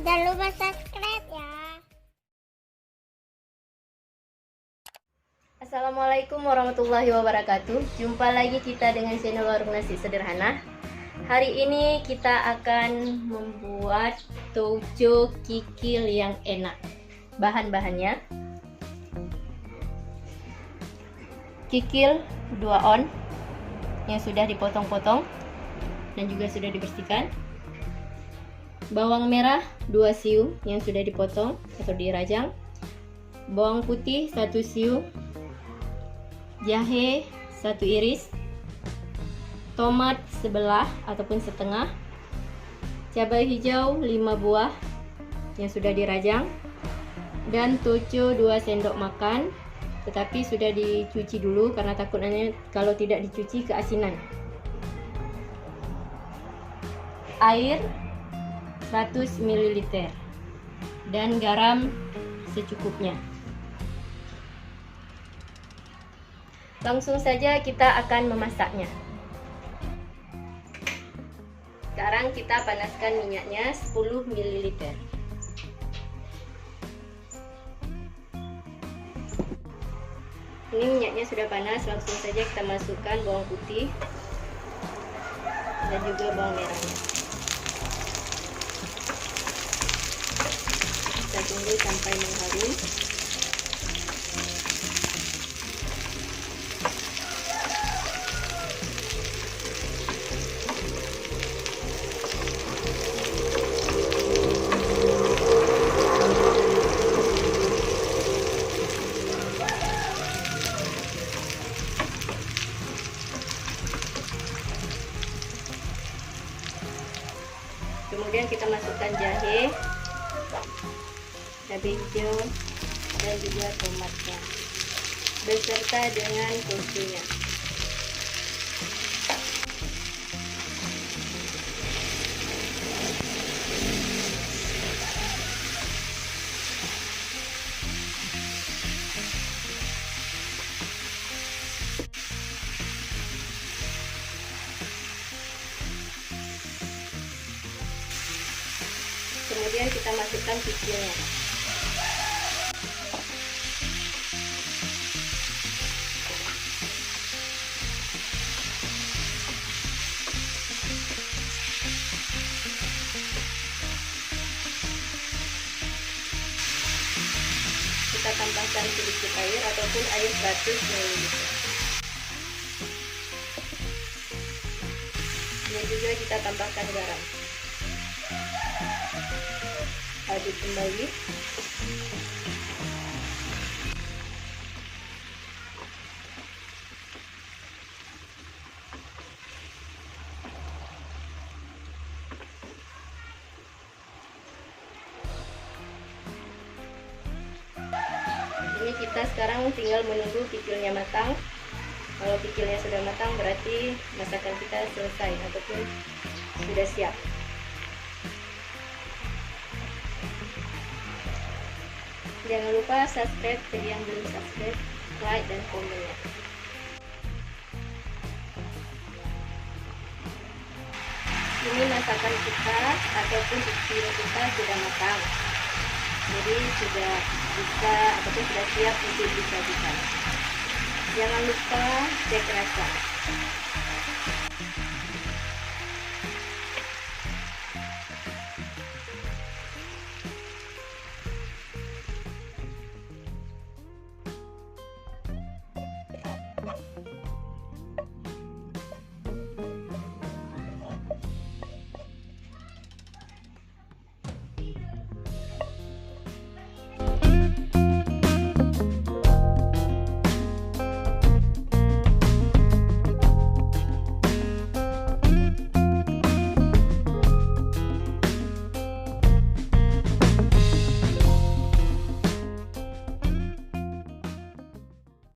Jangan lupa subscribe ya. Assalamualaikum warahmatullahi wabarakatuh. Jumpa lagi kita dengan channel Warung Nasi Sederhana. Hari ini kita akan membuat touco kikil yang enak. Bahan-bahannya: kikil 2 on yang sudah dipotong-potong dan juga sudah dibersihkan, bawang merah 2 siung yang sudah dipotong atau dirajang, bawang putih 1 siung, jahe 1 iris, tomat sebelah ataupun setengah, cabai hijau 5 buah yang sudah dirajang, dan touco 2 sendok makan tetapi sudah dicuci dulu karena takutnya kalau tidak dicuci keasinan. Air 100 ml dan garam secukupnya. Langsung saja kita akan memasaknya. Sekarang kita panaskan minyaknya 10 ml. Ini minyaknya sudah panas, langsung saja kita masukkan bawang putih dan juga bawang merahnya. Kita tunggu sampai mengharum. Kemudian kita masukkan jahe, cabai hijau, dan juga tomatnya beserta dengan touconya. Kemudian kita masukkan kikilnya. Kita tambahkan sedikit air ataupun air 100 ml. Ini juga kita tambahkan garam. Aduk kembali. Ini kita sekarang tinggal menunggu kikilnya matang. Kalau kikilnya sudah matang berarti masakan kita selesai ataupun sudah siap. Jangan lupa subscribe bagi yang belum subscribe, like dan komennya. Ini masakan kita ataupun kikil kita sudah matang, jadi sudah bisa ataupun sudah siap untuk disajikan. Jangan lupa cek rasa.